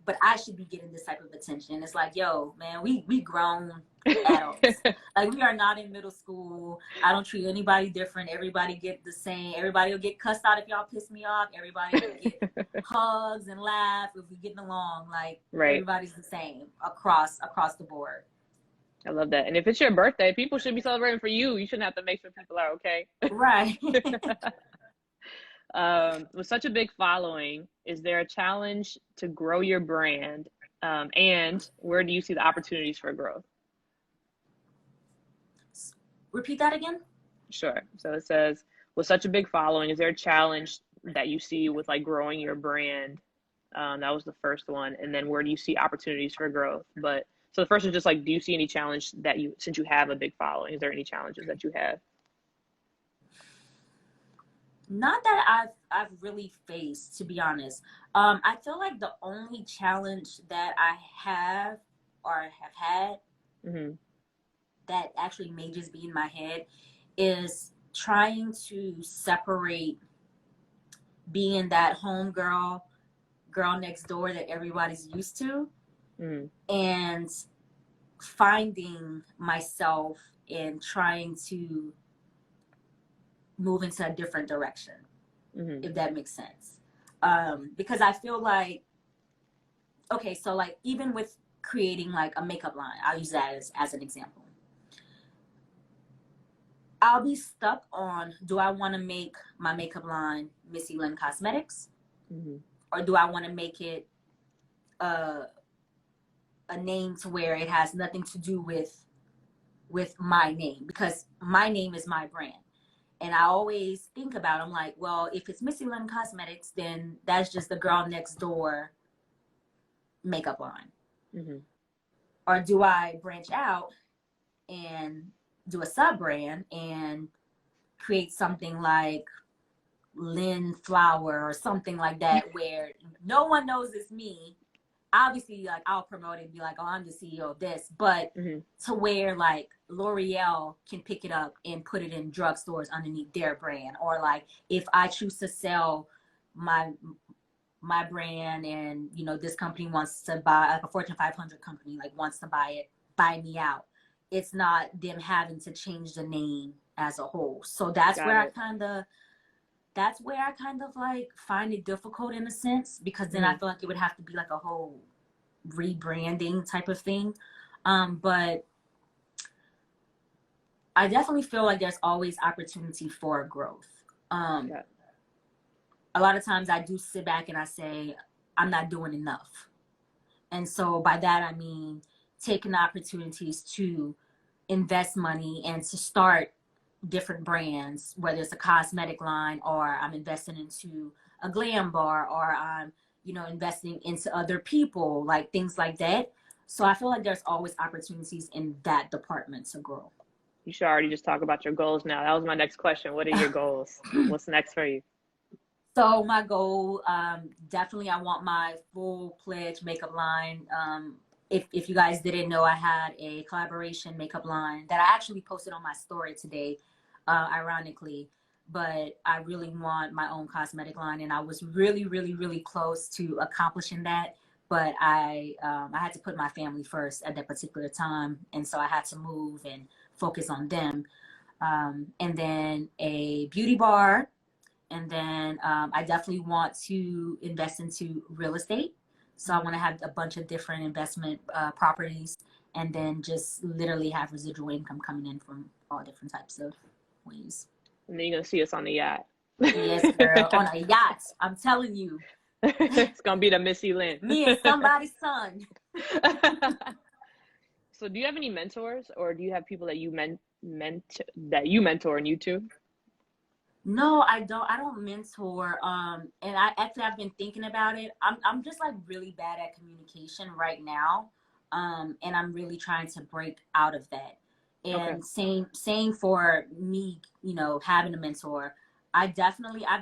but I should be getting this type of attention. It's like, yo, man, we grown adults. Like, we are not in middle school. I don't treat anybody different. Everybody get the same. Everybody will get cussed out if y'all piss me off. Everybody will get hugs and laugh if we getting along. Like, everybody's the same across the board. I love that. And if it's your birthday, people should be celebrating for you. You shouldn't have to make sure people are okay. Right. With such a big following, is there a challenge to grow your brand And where do you see the opportunities for growth? Repeat that again. Sure. So it says, with such a big following, is there a challenge that you see with like growing your brand? That was the first one. And then where do you see opportunities for growth? But so the first is just like, do you see any challenge that you, since you have a big following, is there any challenges that you have? Not that I've really faced, to be honest. I feel like the only challenge that I have or have had Mm-hmm. that actually may just be in my head is trying to separate being that home girl next door that everybody's used to, Mm-hmm. and finding myself and trying to move into a different direction, Mm-hmm. if that makes sense. Because I feel like, okay, so like even with creating like a makeup line, I'll use that as an example. I'll be stuck on, do I want to make my makeup line Missy Lynn Cosmetics? Mm-hmm. Or do I want to make it a name to where it has nothing to do with my name? Because my name is my brand. And I always think about, I'm like, well, if it's Missy Lynn Cosmetics, then that's just the girl next door makeup line. Mm-hmm. Or do I branch out and do a sub brand and create something like Lynn Flower or something like that, where no one knows it's me? Obviously, like I'll promote it and be like, oh, I'm the CEO of this, but Mm-hmm. to where like L'Oreal can pick it up and put it in drugstores underneath their brand. Or like if I choose to sell my brand and, you know, this company wants to buy, like a Fortune 500 company, like wants to buy it, buy me out. It's not them having to change the name as a whole. So that's Got where it. that's where I kind of like find it difficult in a sense, because then I feel like it would have to be like a whole rebranding type of thing. But I definitely feel like there's always opportunity for growth. Yeah. A lot of times I do sit back and I say, I'm not doing enough. And so by that, I mean taking opportunities to invest money and to start different brands, whether it's a cosmetic line or I'm investing into a glam bar or I'm, you know, investing into other people, like things like that. So I feel like there's always opportunities in that department to grow. You should already just talk about your goals now. That was my next question. What are your goals? What's next for you? So my goal, definitely I want my full-fledged makeup line. If you guys didn't know, I had a collaboration makeup line that I actually posted on my story today, ironically. But I really want my own cosmetic line, and I was really, really, really close to accomplishing that. But I had to put my family first at that particular time, and so I had to move and focus on them. And then a beauty bar, and then I definitely want to invest into real estate. So I want to have a bunch of different investment properties, and then just literally have residual income coming in from all different types of ways. And then you're gonna see us on the yacht. Yes, girl, on a yacht. I'm telling you, It's gonna be the Missy Lynn. me and somebody's son. So do you have any mentors, or do you have people that you that you mentor on YouTube? No, I don't. I don't mentor. And I've been thinking about it. I'm just like really bad at communication right now. And I'm really trying to break out of that. Okay. And same for me, you know, having a mentor. I've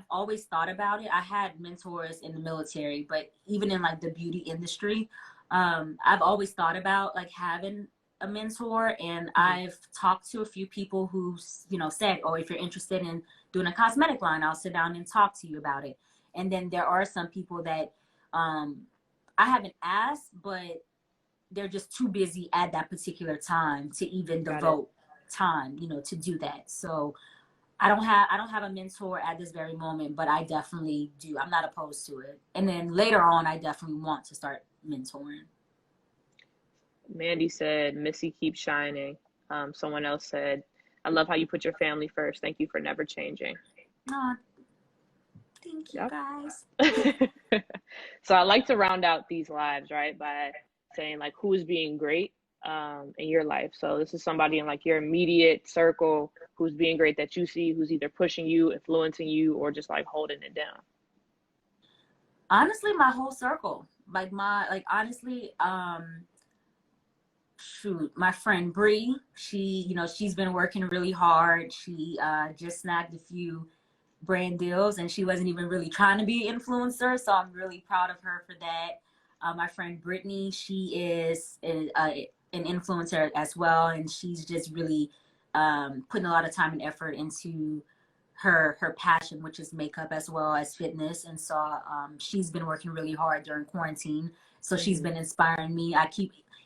always thought about it. I had mentors in the military, but even in like the beauty industry, I've always thought about like having a mentor. And I've talked to a few people who, you know, said, oh, if you're interested in doing a cosmetic line, I'll sit down and talk to you about it. And then there are some people that I haven't asked, but they're just too busy at that particular time to even Got it. devote time, you know, to do that. So I don't have a mentor at this very moment, but I definitely do. I'm not opposed to it. And then later on, I definitely want to start mentoring. Mandy said, Missy keeps shining. Someone else said, I love how you put your family first. Thank you for never changing. Oh, thank you Yep. guys. So I like to round out these lives, right, by saying like who's being great in your life. So this is somebody in like your immediate circle who's being great that you see, who's either pushing you, influencing you, or just like holding it down. Honestly, my whole circle. Honestly, shoot, my friend Bree, she's been working really hard. She just snagged a few brand deals, and she wasn't even really trying to be an influencer, so I'm really proud of her for that. My friend Brittany, she is an influencer as well, and she's just really putting a lot of time and effort into her passion, which is makeup as well as fitness. And so she's been working really hard during quarantine, so she's been inspiring me.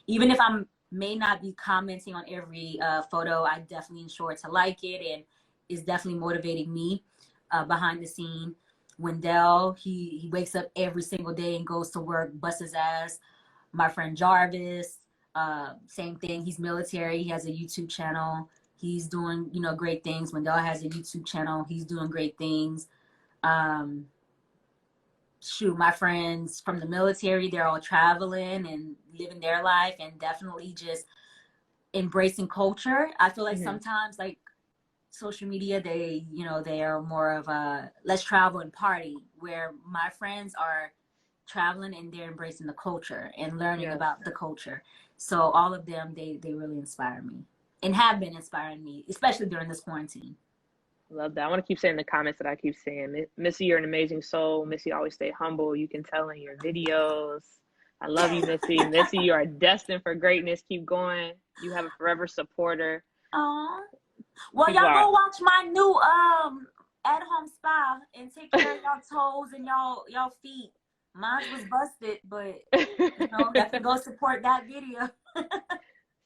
Even if I may not be commenting on every photo, I definitely ensure to like it, and is definitely motivating me behind the scene. Wendell, he wakes up every single day and goes to work, busts his ass. My friend Jarvis, same thing. He's military. He has a YouTube channel. He's doing, great things. Wendell has a YouTube channel. He's doing great things. My friends from the military, they're all traveling and living their life and definitely just embracing culture. I feel like sometimes like social media, they are more of a let's travel and party, where my friends are traveling and they're embracing the culture and learning about the culture. So all of them, they really inspire me and have been inspiring me, especially during this quarantine. Love that. I want to keep saying the comments that I keep saying. Missy, you're an amazing soul. Missy, always stay humble. You can tell in your videos. I love you, Missy. Missy, you are destined for greatness. Keep going. You have a forever supporter. Aww. Well, y'all go watch my new at-home spa and take care of y'all toes and y'all feet. Mine was busted, but have to go support that video.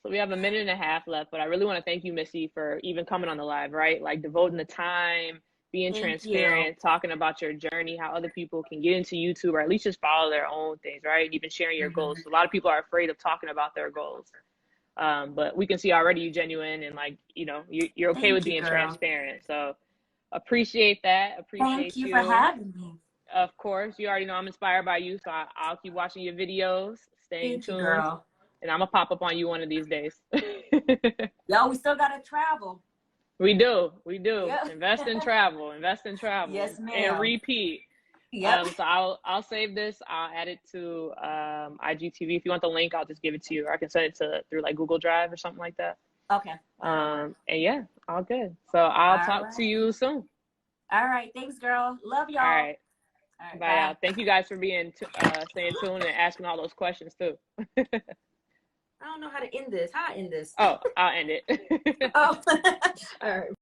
So we have a minute and a half left, but I really want to thank you, Missy, for even coming on the live, right? Like devoting the time, being transparent, talking about your journey, how other people can get into YouTube or at least just follow their own things, right? And even sharing your goals. So a lot of people are afraid of talking about their goals. But we can see already you genuine and like, you're okay with being transparent. So appreciate that. Appreciate you. Thank you for having me. Of course, you already know I'm inspired by you, so I'll keep watching your videos, staying tuned. Girl. And I'm gonna pop up on you one of these days. Yo, we still gotta travel. We do. Yep. Invest in travel. Yes, ma'am. And repeat. Yep. So I'll save this. I'll add it to IGTV. If you want the link, I'll just give it to you, or I can send it through like Google Drive or something like that. Okay. And yeah, all good. So I'll talk to you soon. All right. Thanks, girl. Love y'all. All right. Bye. Thank you guys for being staying tuned and asking all those questions too. I don't know how to end this. How I end this? Oh, I'll end it. Oh. All right.